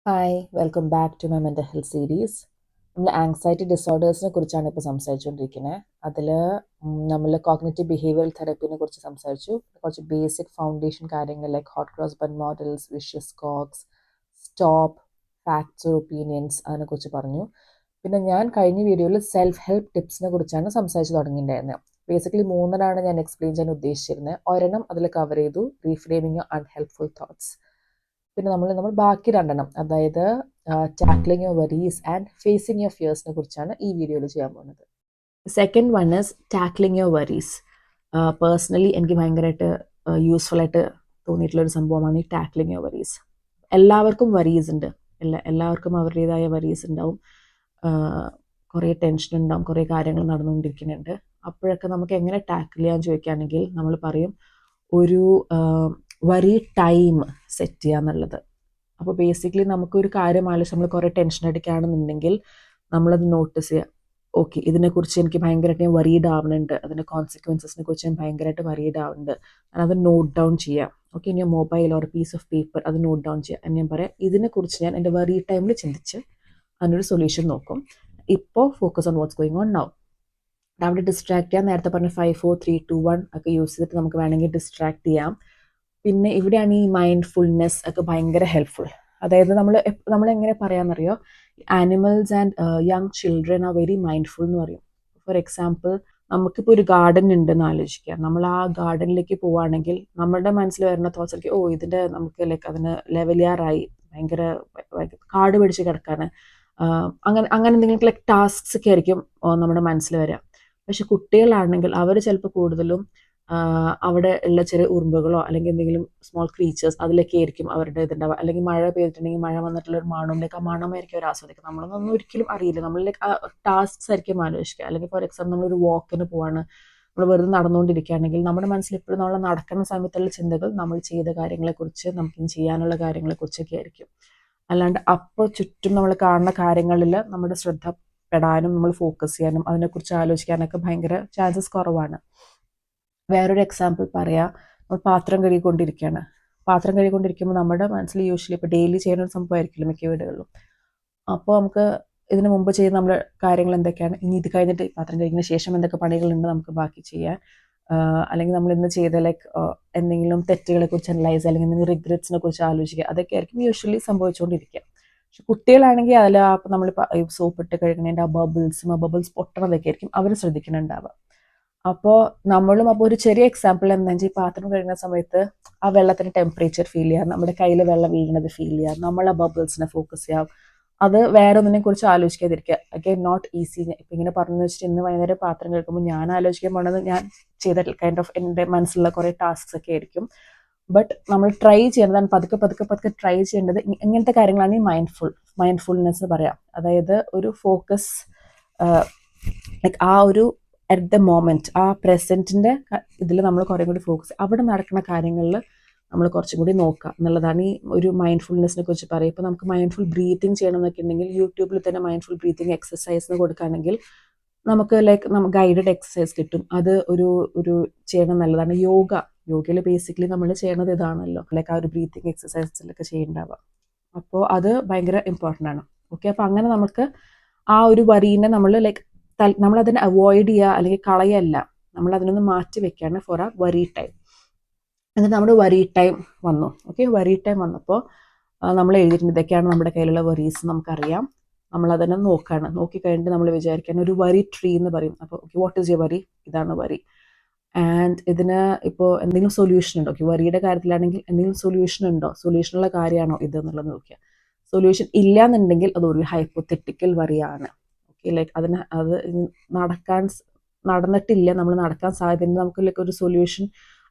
Hi welcome back to my mental health series. നമ്മൾ anxiety ഡിസോർഡേഴ്സിനെ കുറിച്ചാണ് ഇപ്പോൾ സംസാരിച്ചുകൊണ്ടിരിക്കുന്നത്. അതിൽ നമ്മൾ കോഗ്നിറ്റീവ് ബിഹേവിയറൽ തെറപ്പിനെ കുറിച്ച് സംസാരിച്ചു. കുറച്ച് ബേസിക് ഫൗണ്ടേഷൻ കാര്യങ്ങൾ like hot cross bun models, vicious കോക്സ്, സ്റ്റോപ്പ്, ഫാക്ട്സ് ഓർ ഒപ്പീനിയൻസ് അതിനെക്കുറിച്ച് പറഞ്ഞു. പിന്നെ ഞാൻ കഴിഞ്ഞ വീഡിയോയിൽ സെൽഫ് ഹെൽപ്പ് ടിപ്സിനെ കുറിച്ചാണ് സംസാരിച്ച് തുടങ്ങിയിട്ടുണ്ടായിരുന്നത്. ബേസിക്കലി മൂന്നെണ്ണമാണ് ഞാൻ എക്സ്പ്ലെയിൻ ചെയ്യാൻ ഉദ്ദേശിച്ചിരുന്നത്. ഒരെണ്ണം അതിൽ കവർ ചെയ്തു, റീഫ്രെയിമിങ് അൺഹെൽപ്ഫുൾ തോട്ട്സ്. പിന്നെ നമ്മൾ ബാക്കി രണ്ടെണ്ണം, അതായത് tackling your worries and facing your ഫിയേഴ്സിനെ കുറിച്ചാണ് ഈ വീഡിയോയിൽ ചെയ്യാൻ പോകുന്നത്. Second one is tackling your worries. Personally എനിക്ക് ഭയങ്കരമായിട്ട് യൂസ്ഫുൾ ആയിട്ട് തോന്നിയിട്ടുള്ളൊരു സംഭവമാണ് ഈ ടാക്ലിങ് യുവർ വരീസ്. എല്ലാവർക്കും വരീസ് ഉണ്ട്, എല്ലാവർക്കും അവരുടേതായ വരീസ് ഉണ്ടാവും. കുറേ ടെൻഷൻ ഉണ്ടാവും, കുറേ കാര്യങ്ങൾ നടന്നുകൊണ്ടിരിക്കുന്നുണ്ട്. അപ്പോഴൊക്കെ നമുക്ക് എങ്ങനെ ടാക്കിൾ ചെയ്യാൻ ചോദിക്കുകയാണെങ്കിൽ നമ്മൾ പറയും ഒരു വരി ടൈം സെറ്റ് ചെയ്യുക എന്നുള്ളത്. അപ്പോൾ ബേസിക്കലി നമുക്കൊരു കാര്യം ആലോചിച്ച് നമ്മൾ കുറേ ടെൻഷൻ അടിക്കുകയാണെന്നുണ്ടെങ്കിൽ നമ്മളത് നോട്ടീസ് ചെയ്യുക. ഓക്കെ, ഇതിനെക്കുറിച്ച് എനിക്ക് ഭയങ്കരമായിട്ട് ഞാൻ വറീഡ് ആവുന്നുണ്ട്, അതിൻ്റെ കോൺസിക്വൻസസിനെ കുറിച്ച് ഞാൻ ഭയങ്കരമായിട്ട് വറീഡ് ആവുന്നുണ്ട്. അത് നോട്ട് ഡൗൺ ചെയ്യാം. ഓക്കെ, ഇനി mobile or piece of paper അത് നോട്ട് ഡൗൺ ചെയ്യാം. എന്ന് ഞാൻ പറയാം, ഇതിനെക്കുറിച്ച് ഞാൻ എൻ്റെ വറി ടൈമിൽ ചിന്തിച്ച് അതിനൊരു സൊല്യൂഷൻ നോക്കും. ഇപ്പോൾ focus on what's going on now. അവിടെ ഡിസ്ട്രാക്ട് ചെയ്യാം. നേരത്തെ പറഞ്ഞ 5, 4, 3, 2, 1 ഒക്കെ യൂസ് ചെയ്തിട്ട് നമുക്ക് വേണമെങ്കിൽ ഡിസ്ട്രാക്ട് ചെയ്യാം. പിന്നെ ഇവിടെയാണ് ഈ മൈൻഡ്ഫുൾനെസ് ഒക്കെ ഭയങ്കര ഹെൽപ്ഫുൾ. അതായത് നമ്മൾ എങ്ങനെ പറയാമെന്നറിയോ, animals and young children are very mindful എന്ന് പറയും. ഫോർ എക്സാമ്പിൾ, നമുക്കിപ്പോൾ ഒരു ഗാർഡൻ ഉണ്ടെന്ന് ആലോചിക്കുക. നമ്മൾ ആ ഗാർഡനിലേക്ക് പോവുകയാണെങ്കിൽ നമ്മുടെ മനസ്സിൽ വരുന്ന തോട്ട്സ് ആയിരിക്കും, ഇതിൻ്റെ നമുക്ക് അതിന് ലെവലിയാറായി, ഭയങ്കര കാട് പിടിച്ച് കിടക്കാണ്, അങ്ങനെ എന്തെങ്കിലും ടാസ്ക്സ് ഒക്കെ ആയിരിക്കും നമ്മുടെ മനസ്സിൽ വരിക. പക്ഷെ കുട്ടികളാണെങ്കിൽ അവർ ചിലപ്പോൾ കൂടുതലും അവിടെ ഉള്ള ചെറിയ ഉറുമ്പുകളോ അല്ലെങ്കിൽ എന്തെങ്കിലും സ്മോൾ ക്രീച്ചേഴ്സ് അതിലൊക്കെ ആയിരിക്കും അവരുടെ ഇതുണ്ടാവുക. അല്ലെങ്കിൽ മഴ പെയ്തിട്ടുണ്ടെങ്കിൽ മഴ വന്നിട്ടുള്ള ഒരു മണമുണ്ടെങ്കിൽ ആ മണമായിരിക്കും അവർ ആസ്വദിക്കുക. നമ്മളൊന്നും ഒരിക്കലും അറിയില്ല, നമ്മളിലേക്ക് ആ ടാസ്ക്സ് ആയിരിക്കും ആലോചിക്കുക. അല്ലെങ്കിൽ ഫോർ എക്സാമ്പിൾ നമ്മളൊരു വാക്കിന് പോവാണ്, നമ്മൾ വെറുതെ നടന്നുകൊണ്ടിരിക്കുകയാണെങ്കിൽ നമ്മുടെ മനസ്സിൽ എപ്പോഴും നമ്മൾ നടക്കുന്ന സമയത്തുള്ള ചിന്തകൾ നമ്മൾ ചെയ്ത കാര്യങ്ങളെക്കുറിച്ച്, നമുക്കിനി ചെയ്യാനുള്ള കാര്യങ്ങളെക്കുറിച്ചൊക്കെ ആയിരിക്കും. അല്ലാണ്ട് അപ്പോൾ ചുറ്റും നമ്മൾ കാണുന്ന കാര്യങ്ങളിൽ നമ്മുടെ ശ്രദ്ധ പെടാനും നമ്മൾ ഫോക്കസ് ചെയ്യാനും അതിനെക്കുറിച്ച് ആലോചിക്കാനൊക്കെ ഭയങ്കര ചാൻസസ് കുറവാണ്. വേറൊരു എക്സാമ്പിൾ പറയാം. നമ്മൾ പാത്രം കഴുകിക്കൊണ്ടിരിക്കുകയാണ്. പാത്രം കഴുകിക്കൊണ്ടിരിക്കുമ്പോൾ നമ്മുടെ മനസ്സിൽ യൂഷ്വലി ഇപ്പോൾ ഡെയിലി ചെയ്യുന്ന ഒരു സംഭവമായിരിക്കില്ല മിക്ക വീടുകളിലും. അപ്പോൾ നമുക്ക് ഇതിന് മുമ്പ് ചെയ്യുന്ന നമ്മുടെ കാര്യങ്ങൾ എന്തൊക്കെയാണ്, ഇനി ഇത് കഴിഞ്ഞിട്ട് പാത്രം കഴുകിയതിന് ശേഷം എന്തൊക്കെ പണികളുണ്ട് നമുക്ക് ബാക്കി ചെയ്യാൻ, അല്ലെങ്കിൽ നമ്മൾ ഇന്ന് ചെയ്ത എന്തെങ്കിലും തെറ്റുകളെക്കുറിച്ച് അനലൈസ്, അല്ലെങ്കിൽ എന്തെങ്കിലും റിഗ്രറ്റ്സിനെ കുറിച്ച് ആലോചിക്കുക. അതൊക്കെ ആയിരിക്കും യൂഷ്വലി സംഭവിച്ചുകൊണ്ടിരിക്കുക. പക്ഷെ കുട്ടികളാണെങ്കിൽ അതിൽ അപ്പോൾ നമ്മൾ സോപ്പിട്ട് കഴുകുന്നതിൻ്റെ ആ ബബിൾസ് പൊട്ടണതൊക്കെ ആയിരിക്കും അവർ ശ്രദ്ധിക്കുന്നുണ്ടാവുക. അപ്പോൾ നമ്മളും അപ്പോൾ ഒരു ചെറിയ എക്സാമ്പിൾ എന്താ വെച്ചാൽ, ഈ പാത്രം കഴുകുന്ന സമയത്ത് ആ വെള്ളത്തിന് ടെമ്പറേച്ചർ ഫീൽ ചെയ്യാം, നമ്മുടെ കയ്യിൽ വെള്ളം വീഴുന്നത് ഫീൽ ചെയ്യാം, നമ്മൾ ആ ബബിൾസിനെ ഫോക്കസ് ചെയ്യാം. അത് വേറെ ഒന്നിനെ കുറിച്ച് ആലോചിക്കാതിരിക്കുക. Again not easy. ഇപ്പം ഇങ്ങനെ പറഞ്ഞു വെച്ചിട്ട് ഇന്ന് വൈകുന്നേരം പാത്രം കഴുകുമ്പോൾ ഞാൻ ആലോചിക്കാൻ പോണത് ഞാൻ ചെയ്ത കൈൻഡ് ഓഫ് എൻ്റെ മനസ്സിലുള്ള കുറേ ടാസ്ക്സ് ഒക്കെ ആയിരിക്കും. ബട്ട് നമ്മൾ ട്രൈ ചെയ്യേണ്ടതാണ്, പതുക്കെ ട്രൈ ചെയ്യേണ്ടത് ഇങ്ങനത്തെ കാര്യങ്ങളാണ് ഈ മൈൻഡ്ഫുൾനെസ് പറയാം. അതായത് ഒരു ഫോക്കസ്, ലൈക്ക് ആ ഒരു അറ്റ് ദ മോമെൻറ്റ്, ആ പ്രസൻറ്റിൻ്റെ ഇതിൽ നമ്മൾ കുറേ കൂടി ഫോക്കസ്, അവിടെ നടക്കുന്ന കാര്യങ്ങളിൽ നമ്മൾ കുറച്ചും കൂടി നോക്കുക എന്നുള്ളതാണ് ഈ ഒരു മൈൻഡ്ഫുൾനെസ്സിനെ കുറിച്ച് പറയുക. ഇപ്പോൾ നമുക്ക് മൈൻഡ്ഫുൾ ബ്രീത്തിങ് ചെയ്യണം എന്നൊക്കെ ഉണ്ടെങ്കിൽ യൂട്യൂബിൽ തന്നെ മൈൻഡ്ഫുൾ ബ്രീത്തിങ് എക്സസൈസ് കൊടുക്കുകയാണെങ്കിൽ നമുക്ക് നമുക്ക് ഗൈഡഡ് എക്സസൈസ് കിട്ടും. അത് ഒരു ചെയ്യണം നല്ലതാണ്. യോഗയിൽ ബേസിക്കലി നമ്മൾ ചെയ്യണത് ഇതാണല്ലോ, ലൈക്ക് ആ ഒരു ബ്രീത്തിങ് എക്സസൈസിലൊക്കെ ചെയ്യുന്നുണ്ടാവുക. അപ്പോൾ അത് ഭയങ്കര ഇമ്പോർട്ടൻ്റ് ആണ്. ഓക്കെ, അപ്പോൾ അങ്ങനെ നമുക്ക് ആ ഒരു വരീനെ നമ്മൾ നമ്മളതിനെ അവോയ്ഡ് ചെയ്യുക അല്ലെങ്കിൽ കളയല്ല, നമ്മൾ അതിനൊന്ന് മാറ്റി വെക്കുകയാണ് ഫോർ ആ വറി ടൈം. എന്നിട്ട് നമ്മുടെ വറി ടൈം വന്നു. ഓക്കെ, വറി ടൈം വന്നപ്പോൾ നമ്മൾ എഴുതിയിട്ടുണ്ട് ഇതൊക്കെയാണ് നമ്മുടെ കയ്യിലുള്ള വറീസ് നമുക്കറിയാം. നമ്മളതിനെ നോക്കിക്കഴിഞ്ഞിട്ട് നമ്മൾ വിചാരിക്കുകയാണ് ഒരു വറി ട്രീ എന്ന് പറയും. അപ്പോൾ okay, what is your worry, ഇതാണ് വറി. ആൻഡ് ഇതിന് ഇപ്പോൾ എന്തെങ്കിലും സൊല്യൂഷൻ ഉണ്ടോ? ഓക്കെ, വറിയുടെ കാര്യത്തിലാണെങ്കിൽ എന്തെങ്കിലും സൊല്യൂഷനുള്ള കാര്യമാണോ ഇത് എന്നുള്ളത് നോക്കുക. സൊല്യൂഷൻ ഇല്ല എന്നുണ്ടെങ്കിൽ അതൊരു ഹൈപ്പോത്തറ്റിക്കൽ വറിയാണ്. ഓക്കെ, ലൈക്ക് അത് നടന്നിട്ടില്ല, നമ്മൾ നടക്കാൻ സാധ്യതയുണ്ട്, നമുക്ക് ഒരു സൊല്യൂഷൻ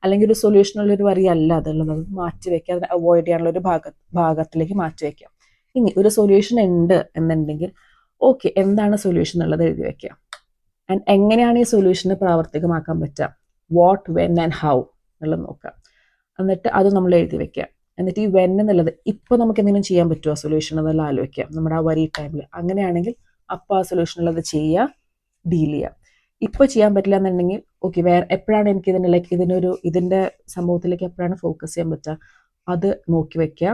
അല്ലെങ്കിൽ ഒരു സൊല്യൂഷനുള്ളൊരു വരിയല്ല അതുള്ളത്. അത് മാറ്റി വയ്ക്കുക, അതിനെ അവോയ്ഡ് ചെയ്യാനുള്ള ഒരു ഭാഗത്തിലേക്ക് മാറ്റി വയ്ക്കുക. ഇനി ഒരു സൊല്യൂഷൻ ഉണ്ട് എന്നുണ്ടെങ്കിൽ ഓക്കെ, എന്താണ് സൊല്യൂഷൻ എന്നുള്ളത് എഴുതി വയ്ക്കുക. ആൻഡ് എങ്ങനെയാണ് ഈ സൊല്യൂഷന് പ്രാവർത്തികമാക്കാൻ പറ്റുക, വാട്ട്, വെൻ ആൻഡ് ഹൗ എന്നുള്ളത് നോക്കുക. എന്നിട്ട് അത് നമ്മൾ എഴുതി വയ്ക്കുക. എന്നിട്ട് ഈ വെൻ എന്നുള്ളത് ഇപ്പോൾ നമുക്ക് എന്തെങ്കിലും ചെയ്യാൻ പറ്റുമോ സൊല്യൂഷൻ എന്നെല്ലാം ആലോചിക്കുക നമ്മുടെ ആ വരി ടൈമിൽ. അങ്ങനെയാണെങ്കിൽ അപ്പോൾ ആ സൊല്യൂഷനുള്ളത് ചെയ്യുക, ഡീൽ ചെയ്യുക. ഇപ്പോൾ ചെയ്യാൻ പറ്റില്ല എന്നുണ്ടെങ്കിൽ ഓക്കെ, വേറെ എപ്പോഴാണ് എനിക്ക് ഇതിൻ്റെ സംഭവത്തിലേക്ക് എപ്പോഴാണ് ഫോക്കസ് ചെയ്യാൻ പറ്റുക അത് നോക്കി വയ്ക്കുക.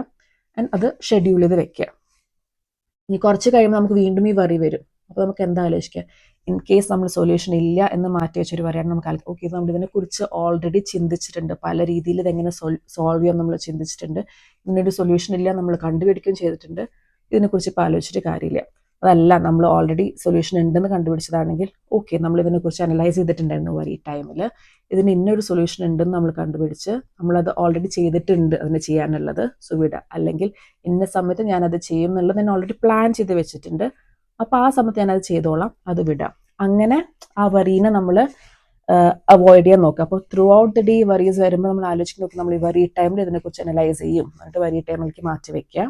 ആൻഡ് അത് ഷെഡ്യൂൾ ചെയ്ത് വെക്കുക. ഇനി കുറച്ച് കഴിയുമ്പോൾ നമുക്ക് വീണ്ടും ഈ വറി വരും. അപ്പോൾ നമുക്ക് എന്താ ആലോചിക്കുക, ഇൻ കേസ് നമ്മൾ സൊല്യൂഷൻ ഇല്ല എന്ന് മാറ്റി വെച്ചൊരു വരെയാണ് നമുക്ക് ഓക്കെ നമ്മൾ ഇതിനെക്കുറിച്ച് ഓൾറെഡി ചിന്തിച്ചിട്ടുണ്ട്, പല രീതിയിൽ ഇതെങ്ങനെ സോൾവ് ചെയ്യാൻ നമ്മൾ ചിന്തിച്ചിട്ടുണ്ട്, ഇതിനൊരു സൊല്യൂഷൻ ഇല്ല നമ്മൾ കണ്ടുപിടിക്കുകയും ചെയ്തിട്ടുണ്ട്, ഇതിനെക്കുറിച്ച് ഇപ്പോൾ ആലോചിച്ചിട്ട് കാര്യമില്ല. അതല്ല, നമ്മൾ ഓൾറെഡി സൊല്യൂഷൻ ഉണ്ടെന്ന് കണ്ടുപിടിച്ചതാണെങ്കിൽ ഓക്കെ നമ്മൾ ഇതിനെക്കുറിച്ച് അനലൈസ് ചെയ്തിട്ടുണ്ടായിരുന്നു വരി ടൈമിൽ, ഇതിന് ഇന്നൊരു സൊല്യൂഷൻ ഉണ്ടെന്ന് നമ്മൾ കണ്ടുപിടിച്ച് നമ്മളത് ഓൾറെഡി ചെയ്തിട്ടുണ്ട് അതിന് ചെയ്യാനുള്ളത്, സോ വിടുക. അല്ലെങ്കിൽ ഇന്ന സമയത്ത് ഞാനത് ചെയ്യും എന്നുള്ളത് ഞാൻ ഓൾറെഡി പ്ലാൻ ചെയ്ത് വെച്ചിട്ടുണ്ട്, അപ്പോൾ ആ സമയത്ത് ഞാനത് ചെയ്തോളാം, അത് വിടാം. അങ്ങനെ ആ വറീനെ നമ്മൾ അവോയ്ഡ് ചെയ്യാൻ നോക്കുക. അപ്പോൾ through out the day worries വരുമ്പോൾ നമ്മൾ ആലോചിച്ച് നോക്കി നമ്മൾ ഈ വറി ടൈമിൽ ഇതിനെക്കുറിച്ച് അനലൈസ് ചെയ്യും, എന്നിട്ട് വരി ടൈമിലേക്ക് മാറ്റി വെക്കുക.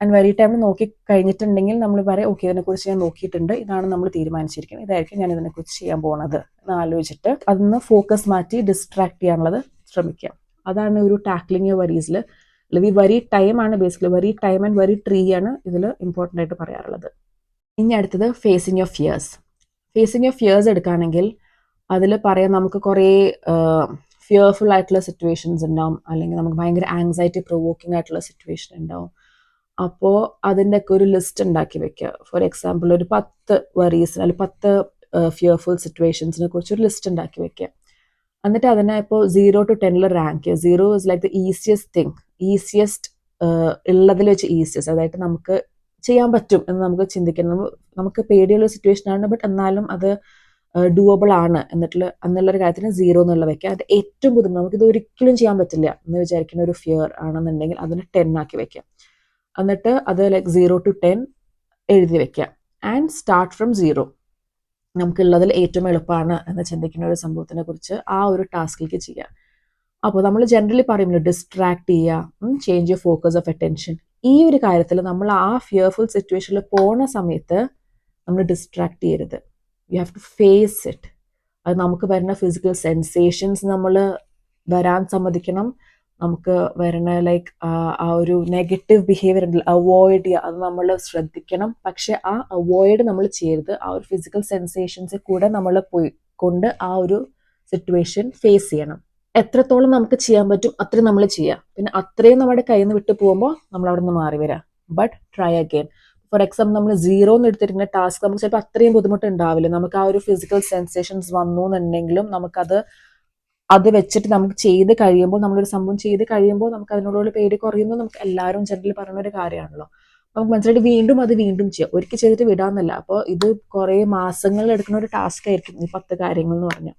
ആൻഡ് വരി ടൈമിൽ നോക്കി കഴിഞ്ഞിട്ടുണ്ടെങ്കിൽ നമ്മൾ പറയാം ഓക്കെ ഇതിനെക്കുറിച്ച് ഞാൻ നോക്കിയിട്ടുണ്ട്, ഇതാണ് നമ്മൾ തീരുമാനിച്ചിരിക്കുന്നത്, ഇതായിരിക്കും ഞാൻ ഇതിനെക്കുറിച്ച് ചെയ്യാൻ പോകുന്നത് എന്ന് ആലോചിച്ചിട്ട് അതിന്ന് ഫോക്കസ് മാറ്റി ഡിസ്ട്രാക്ട് ചെയ്യാനുള്ളത് ശ്രമിക്കുക. അതാണ് ഒരു ടാക്ലിങ് വരീസിൽ, അല്ലെങ്കിൽ വരി ടൈമാണ് ബേസിക്കലി, വരി ടൈം ആൻഡ് വരി ട്രീ ആണ് ഇതിൽ ഇമ്പോർട്ടൻ്റ് ആയിട്ട് പറയാറുള്ളത്. ഇനി അടുത്തത് facing your fears. Facing your fears എടുക്കുകയാണെങ്കിൽ അതിൽ പറയാം നമുക്ക് കുറേ ഫിയർഫുൾ ആയിട്ടുള്ള സിറ്റുവേഷൻസ് ഉണ്ടാവും, അല്ലെങ്കിൽ നമുക്ക് ഭയങ്കര ആങ്സൈറ്റി പ്രൊവോക്കിംഗ് ആയിട്ടുള്ള സിറ്റുവേഷൻ ഉണ്ടാവും. അപ്പോൾ അതിൻ്റെയൊക്കെ ഒരു ലിസ്റ്റ് ഉണ്ടാക്കി വെക്കുക. ഫോർ എക്സാമ്പിൾ ഒരു 10 വറീസിന് അല്ലെങ്കിൽ 10 ഫിയർഫുൾ സിറ്റുവേഷൻസിനെ കുറിച്ച് ഒരു ലിസ്റ്റ് ഉണ്ടാക്കി വെക്കുക. എന്നിട്ട് അതിനെ ഇപ്പോൾ 0 to 10 റാങ്ക് ചെയ്യുക. 0 is like the easiest thing, easiest ഉള്ളതിൽ വെച്ച് ഈസിയസ്റ്റ്, അതായത് നമുക്ക് ചെയ്യാൻ പറ്റും എന്ന് നമുക്ക് ചിന്തിക്കണം. നമുക്ക് പേടിയുള്ള സിറ്റുവേഷൻ ആണ്, ബട്ട് എന്നാലും അത് ഡൂവബിൾ ആണ് എന്നുള്ളൊരു കാര്യത്തിന് 0 എന്നുള്ള വെക്കുക. അത് ഏറ്റവും ബുദ്ധിമുട്ട് നമുക്കിത് ഒരിക്കലും ചെയ്യാൻ പറ്റില്ല എന്ന് വിചാരിക്കുന്ന ഒരു ഫിയർ ആണെന്നുണ്ടെങ്കിൽ അതിന് 10 ആക്കി വെക്കുക. എന്നിട്ട് അത് ലൈക്ക് 0 to 10 എഴുതി വെക്കുക. And start from 0. നമുക്കുള്ളതിൽ ഏറ്റവും എളുപ്പമാണ് എന്ന് ചിന്തിക്കുന്ന ഒരു സംഭവത്തിനെ കുറിച്ച് ആ ഒരു ടാസ്കിലേക്ക് ചെയ്യുക. അപ്പോൾ നമ്മൾ ജനറലി പറയുമല്ലോ ഡിസ്ട്രാക്ട് ചെയ്യുക, change your focus of attention. ഈ ഒരു കാര്യത്തിൽ നമ്മൾ ആ ഫിയർഫുൾ സിറ്റുവേഷനിൽ പോണ സമയത്ത് നമ്മൾ ഡിസ്ട്രാക്ട് ചെയ്യരുത്. You have to face it. അത് നമുക്ക് വരുന്ന ഫിസിക്കൽ സെൻസേഷൻസ് നമ്മൾ വരാൻ സമ്മതിക്കണം. നമുക്ക് വരുന്ന ലൈക്ക് ആ ഒരു നെഗറ്റീവ് ബിഹേവിയർ ഉണ്ടല്ലോ, അവോയ്ഡ് ചെയ്യുക, അത് നമ്മൾ ശ്രദ്ധിക്കണം. പക്ഷെ ആ അവോയ്ഡ് നമ്മൾ ചെയ്യരുത്. ആ ഒരു ഫിസിക്കൽ സെൻസേഷൻസ് കൂടെ നമ്മൾ കൊണ്ട് ആ ഒരു സിറ്റുവേഷൻ ഫേസ് ചെയ്യണം. എത്രത്തോളം നമുക്ക് ചെയ്യാൻ പറ്റും അത്രയും നമ്മൾ ചെയ്യുക. പിന്നെ അത്രയും നമ്മുടെ കയ്യിൽ നിന്ന് വിട്ടു പോകുമ്പോൾ നമ്മൾ അവിടെ നിന്ന് മാറി വരാം. But try again. For example നമ്മൾ 0 എന്ന് എടുത്തിരിക്കുന്ന ടാസ്ക് നമുക്ക് ചിലപ്പോൾ അത്രയും ബുദ്ധിമുട്ട് ഉണ്ടാവില്ല. നമുക്ക് ആ ഒരു ഫിസിക്കൽ സെൻസേഷൻസ് വന്നു എന്നുണ്ടെങ്കിലും അത് വെച്ചിട്ട് നമുക്ക് ചെയ്ത് കഴിയുമ്പോൾ, നമ്മളൊരു സംഭവം ചെയ്ത് കഴിയുമ്പോൾ നമുക്ക് അതിനോടുള്ള പേടി കുറയുന്നു. നമുക്ക് എല്ലാവരും ജനറലി പറയുന്ന ഒരു കാര്യമാണല്ലോ. നമുക്ക് മനസ്സിലായിട്ട് വീണ്ടും ചെയ്യാം. ഒരിക്കൽ ചെയ്തിട്ട് വിടാമെന്നല്ല. അപ്പോൾ ഇത് കുറേ മാസങ്ങളിൽ എടുക്കുന്ന ഒരു ടാസ്ക് ആയിരിക്കും ഈ 10 കാര്യങ്ങൾ എന്ന് പറഞ്ഞാൽ.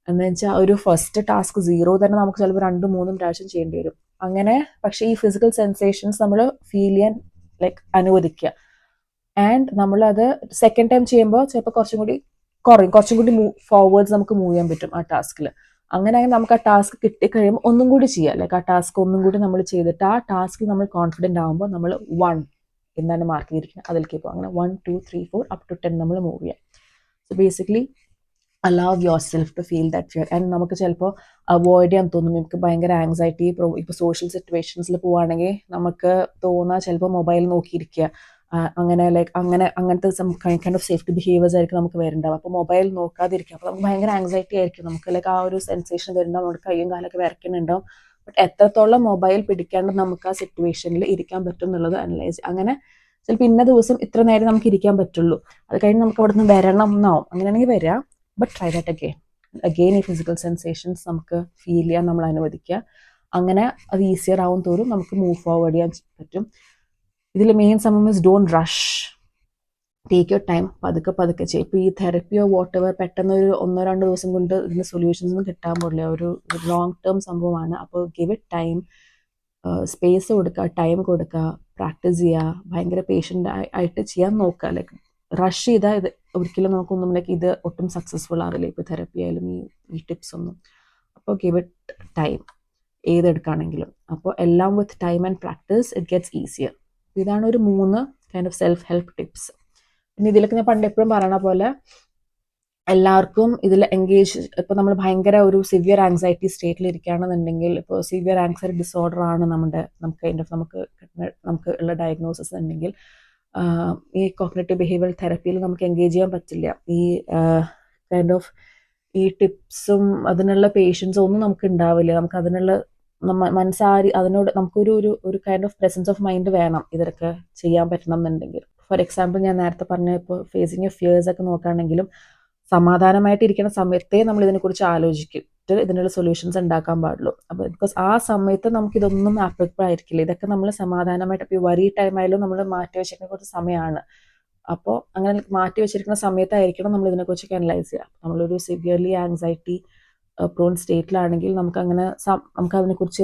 എന്ന് വെച്ചാൽ ഒരു ഫസ്റ്റ് ടാസ്ക് 0 തന്നെ നമുക്ക് ചിലപ്പോൾ 2-3 പ്രാവശ്യം ചെയ്യേണ്ടി വരും. അങ്ങനെ പക്ഷേ ഈ ഫിസിക്കൽ സെൻസേഷൻസ് നമ്മൾ ഫീൽ ചെയ്യാൻ ലൈക്ക് അനുവദിക്കുക. ആൻഡ് നമ്മളത് സെക്കൻഡ് ടൈം ചെയ്യുമ്പോൾ ചിലപ്പോൾ കുറച്ചും കൂടി കുറയും, കുറച്ചും കൂടി ഫോർവേഡ്സ് നമുക്ക് മൂവ് ചെയ്യാൻ പറ്റും ആ ടാസ്കിൽ. അങ്ങനെ നമുക്ക് ആ ടാസ്ക് കിട്ടിക്കഴിയുമ്പോൾ ഒന്നും കൂടി ചെയ്യുക. ലൈക്ക് ആ ടാസ്ക് ഒന്നും കൂടി നമ്മൾ ചെയ്തിട്ട് ആ ടാസ്കിൽ നമ്മൾ കോൺഫിഡൻ്റ് ആകുമ്പോൾ നമ്മൾ 1 എന്താണ് മാർക്ക് ചെയ്തിരിക്കുന്നത് അതിലേക്ക് പോകും. അങ്ങനെ 1, 2, 3, 4 up to 10 നമ്മൾ മൂവ് ചെയ്യാം. So basically allow yourself to feel that fear. And നമുക്ക് ചിലപ്പോൾ അവോയ്ഡ് ചെയ്യാൻ തോന്നും. നമുക്ക് ഭയങ്കര ആങ്സൈറ്റി, ഇപ്പോൾ സോഷ്യൽ സിറ്റുവേഷൻസിൽ പോവുകയാണെങ്കിൽ നമുക്ക് തോന്നുക ചിലപ്പോൾ മൊബൈൽ നോക്കിയിരിക്കുക, അങ്ങനെ ലൈക്ക് അങ്ങനത്തെ കൈൻഡ് ഓഫ് സേഫ്റ്റി ബിഹേവിയേഴ്സ് ആയിരിക്കും നമുക്ക് വരുന്നുണ്ടാവും. അപ്പോൾ മൊബൈൽ നോക്കാതിരിക്കുക. അപ്പോൾ നമുക്ക് ഭയങ്കര ആങ്സൈറ്റി ആയിരിക്കും. നമുക്ക് ലൈക്ക് ആ ഒരു സെൻസേഷൻ വരുന്നുണ്ടാവും, നമ്മുടെ കയ്യും കാലൊക്കെ വരയ്ക്കുന്നുണ്ടാവും. ബട്ട് എത്രത്തോളം മൊബൈൽ പിടിക്കാണ്ട് നമുക്ക് ആ സിറ്റുവേഷനിൽ ഇരിക്കാൻ പറ്റും എന്നുള്ളത് അനലൈസ്. അങ്ങനെ ചിലപ്പോൾ ഇന്ന ദിവസം ഇത്ര നേരം നമുക്ക് ഇരിക്കാൻ പറ്റുള്ളൂ, അത് കഴിഞ്ഞ് നമുക്ക് അവിടെ നിന്ന് വരണം എന്നാവും. അങ്ങനെയാണെങ്കിൽ വരാം. ബട്ട് ട്രൈ ദാറ്റ് അഗെയിൻ ഈ ഫിസിക്കൽ സെൻസേഷൻസ് നമുക്ക് ഫീൽ ചെയ്യാൻ നമ്മൾ അനുവദിക്കുക. അങ്ങനെ അത് ഈസിയർ ആവും തോറും നമുക്ക് മൂവ് ഫോർവേഡ് ചെയ്യാൻ പറ്റും. ഇതിൽ മെയിൻ സംഭവം is don't rush, take your time, പതുക്കെ ചെയ്യും. ഇപ്പോൾ ഈ തെറപ്പിയോ വാട്ടെവർ പെട്ടെന്ന് ഒരു 1-2 ദിവസം കൊണ്ട് ഇതിന് സൊല്യൂഷൻസ് ഒന്നും കിട്ടാൻ പോകില്ല. ഒരു ലോങ് ടേം സംഭവമാണ്. അപ്പോൾ ഗിവ് ഇറ്റ് ടൈം, സ്പേസ് കൊടുക്കുക, ടൈം കൊടുക്കുക, പ്രാക്ടീസ് ചെയ്യുക, ഭയങ്കര പേഷ്യൻ്റ് ആയിട്ട് ചെയ്യാൻ നോക്കുക. ലൈക്ക് റഷ് ചെയ്താൽ ഇത് ഒരിക്കലും നമുക്കൊന്നും ലൈക്ക് ഇത് ഒട്ടും സക്സസ്ഫുൾ ആവില്ല. ഇപ്പോൾ തെറപ്പി ആയാലും ഈ ടിപ്സ് ഒന്നും. അപ്പോൾ ഗിവ് ഇറ്റ് ടൈം ഏതെടുക്കുകയാണെങ്കിലും. അപ്പോൾ എല്ലാം with time and practice it gets easier. ഇതാണ് ഒരു 3 kind of self help tips. പിന്നെ ഇതിലൊക്കെ ഞാൻ പണ്ട് എപ്പോഴും പറയണ പോലെ എല്ലാവർക്കും ഇതിൽ എൻഗേജ്. ഇപ്പോൾ നമ്മൾ ഭയങ്കര ഒരു സിവിയർ ആങ്സൈറ്റി സ്റ്റേറ്റിൽ ഇരിക്കുകയാണെന്നുണ്ടെങ്കിൽ, ഇപ്പോൾ സിവിയർ ആങ്സൈറ്റി ഡിസോർഡർ ആണ് നമുക്ക് ഉള്ള ഡയഗ്നോസിസ് ഉണ്ടെങ്കിൽ ഈ കോഗ്നിറ്റീവ് ബിഹേവിയറൽ തെറപ്പിയിൽ നമുക്ക് എൻഗേജ് ചെയ്യാൻ പറ്റില്ല. ഈ കൈൻഡ് ഓഫ് ഈ ടിപ്സും അതിനുള്ള പേഷ്യൻസും ഒന്നും നമുക്ക് ഉണ്ടാവില്ല. നമുക്ക് അതിനുള്ള മനസ്സാരി അതിനോട് നമുക്കൊരു ഒരു kind of presence of mind വേണം ഇതൊക്കെ ചെയ്യാൻ പറ്റണം എന്നുണ്ടെങ്കിൽ. ഫോർ എക്സാമ്പിൾ ഞാൻ നേരത്തെ പറഞ്ഞ ഇപ്പോൾ ഫേസിങ് ഓഫ് ഫിയേഴ്സ് ഒക്കെ നോക്കുകയാണെങ്കിലും സമാധാനമായിട്ടിരിക്കുന്ന സമയത്തേ നമ്മൾ ഇതിനെക്കുറിച്ച് ആലോചിക്കും ഇതിനുള്ള സൊല്യൂഷൻസ് ഉണ്ടാക്കാൻ പാടുള്ളൂ. അപ്പോൾ ബിക്കോസ് ആ സമയത്ത് നമുക്കിതൊന്നും ആപ്ലിക്കബിൾ ആയിരിക്കില്ല. ഇതൊക്കെ നമ്മൾ സമാധാനമായിട്ട് ഇപ്പോൾ വറി ടൈം ആയാലും നമ്മൾ മാറ്റി വെച്ചിരിക്കുന്ന കുറച്ച് സമയമാണ്. അപ്പോൾ അങ്ങനെ മാറ്റി വെച്ചിരിക്കുന്ന സമയത്തായിരിക്കണം നമ്മൾ ഇതിനെക്കുറിച്ചൊക്കെ അനലൈസ് ചെയ്യുക. നമ്മളൊരു സിവിയർലി ആങ്സൈറ്റി പ്രോൺ സ്റ്റേറ്റിലാണെങ്കിൽ നമുക്കങ്ങനെ നമുക്ക് അതിനെക്കുറിച്ച്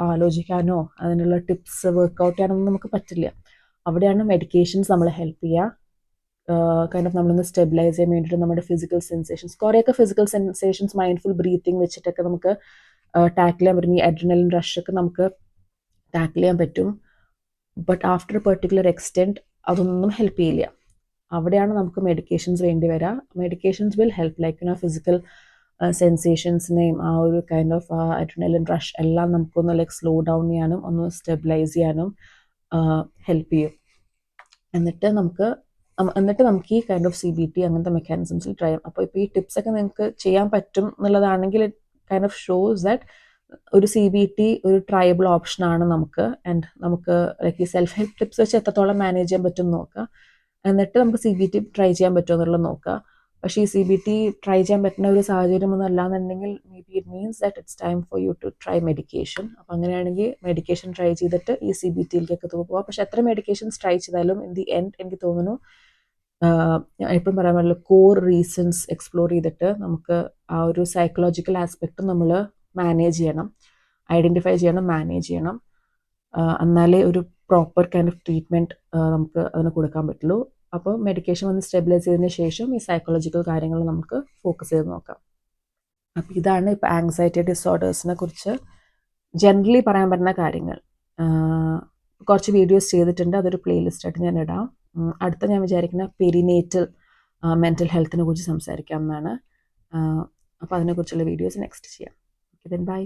ആലോചിക്കാനോ അതിനുള്ള ടിപ്സ് വർക്കൗട്ട് ചെയ്യാനൊന്നും നമുക്ക് പറ്റില്ല. അവിടെയാണ് മെഡിക്കേഷൻസ് നമ്മളെ ഹെൽപ്പ് ചെയ്യുക. കൈൻഡ് ഓഫ് നമ്മളൊന്ന് സ്റ്റെബിലൈസ് ചെയ്യാൻ വേണ്ടിയിട്ട് നമ്മുടെ ഫിസിക്കൽ സെൻസേഷൻസ്, കുറേയൊക്കെ ഫിസിക്കൽ സെൻസേഷൻസ് മൈൻഡ്ഫുൾ ബ്രീത്തിങ് വെച്ചിട്ടൊക്കെ നമുക്ക് ടാക്കിൾ ചെയ്യാൻ പറ്റും. ഈ അഡ്രിനലിൻ റഷൊക്കെ നമുക്ക് ടാക്കിൾ ചെയ്യാൻ പറ്റും. But after a particular extent അതൊന്നും ഹെൽപ്പ് ചെയ്യില്ല. അവിടെയാണ് നമുക്ക് മെഡിക്കേഷൻസ് വേണ്ടി വരിക. Medications will help like physical സെൻസേഷൻസിനെയും ആ ഒരു കൈൻഡ് ഓഫ് അഡ്രിനലിൻ റഷ് എല്ലാം നമുക്കൊന്ന് ലൈക്ക് സ്ലോ ഡൗൺ ചെയ്യാനും ഒന്ന് സ്റ്റെബിലൈസ് ചെയ്യാനും ഹെൽപ്പ് ചെയ്യും. എന്നിട്ട് നമുക്ക് ഈ കൈൻഡ് ഓഫ് CBT അങ്ങനത്തെ മെക്കാനിസംസിൽ ട്രൈ ചെയ്യാം. അപ്പോൾ ഇപ്പോൾ ഈ ടിപ്സൊക്കെ നിങ്ങൾക്ക് ചെയ്യാൻ പറ്റും എന്നുള്ളതാണെങ്കിൽ it kind of shows that ഒരു CBT ഒരു ട്രയബിൾ ഓപ്ഷനാണ് നമുക്ക്. ആൻഡ് നമുക്ക് ലൈക്ക് ഈ സെൽഫ് ഹെൽപ്പ് ടിപ്സ് വെച്ച് എത്രത്തോളം മാനേജ് ചെയ്യാൻ പറ്റും നോക്കുക. എന്നിട്ട് നമുക്ക് CBT ട്രൈ ചെയ്യാൻ പറ്റുമോ എന്നുള്ളത് നോക്കുക. പക്ഷേ ഈ CBT ട്രൈ ചെയ്യാൻ പറ്റുന്ന ഒരു സാഹചര്യമൊന്നും അല്ലാന്നുണ്ടെങ്കിൽ maybe it means that it's time for you to try medication. അപ്പോൾ അങ്ങനെയാണെങ്കിൽ മെഡിക്കേഷൻ ട്രൈ ചെയ്തിട്ട് ഈ CBTയിലേക്കൊക്കെ പോകാം. പക്ഷേ എത്ര മെഡിക്കേഷൻസ് ട്രൈ ചെയ്താലും ഇൻ ദി എൻഡ് എനിക്ക് തോന്നുന്നു ഞാൻ എപ്പോഴും പറയാൻ പാടില്ല, കോർ റീസൺസ് എക്സ്പ്ലോർ ചെയ്തിട്ട് നമുക്ക് ആ ഒരു സൈക്കോളജിക്കൽ ആസ്പെക്റ്റും നമ്മൾ മാനേജ് ചെയ്യണം, ഐഡൻറ്റിഫൈ ചെയ്യണം, മാനേജ് ചെയ്യണം. എന്നാലേ ഒരു പ്രോപ്പർ കൈൻഡ് ഓഫ് ട്രീറ്റ്മെൻറ്റ് നമുക്ക് അതിന് കൊടുക്കാൻ പറ്റുള്ളൂ. അപ്പോൾ മെഡിക്കേഷൻ വന്ന് സ്റ്റെബിലൈസ് ചെയ്തതിന് ശേഷം ഈ സൈക്കോളജിക്കൽ കാര്യങ്ങൾ നമുക്ക് ഫോക്കസ് ചെയ്ത് നോക്കാം. അപ്പോൾ ഇതാണ് ഇപ്പോൾ ആങ്സൈറ്റി ഡിസോർഡേഴ്സിനെ കുറിച്ച് ജനറലി പറയാൻ പറ്റുന്ന കാര്യങ്ങൾ. കുറച്ച് വീഡിയോസ് ചെയ്തിട്ടുണ്ട്, അതൊരു പ്ലേലിസ്റ്റായിട്ട് ഞാൻ ഇടാം. അടുത്ത ഞാൻ വിചാരിക്കുന്ന പെരിനേറ്റൽ മെൻ്റൽ ഹെൽത്തിനെ കുറിച്ച് സംസാരിക്കാം എന്നാണ്. അപ്പോൾ അതിനെക്കുറിച്ചുള്ള വീഡിയോസ് നെക്സ്റ്റ് ചെയ്യാം. Okay, then bye.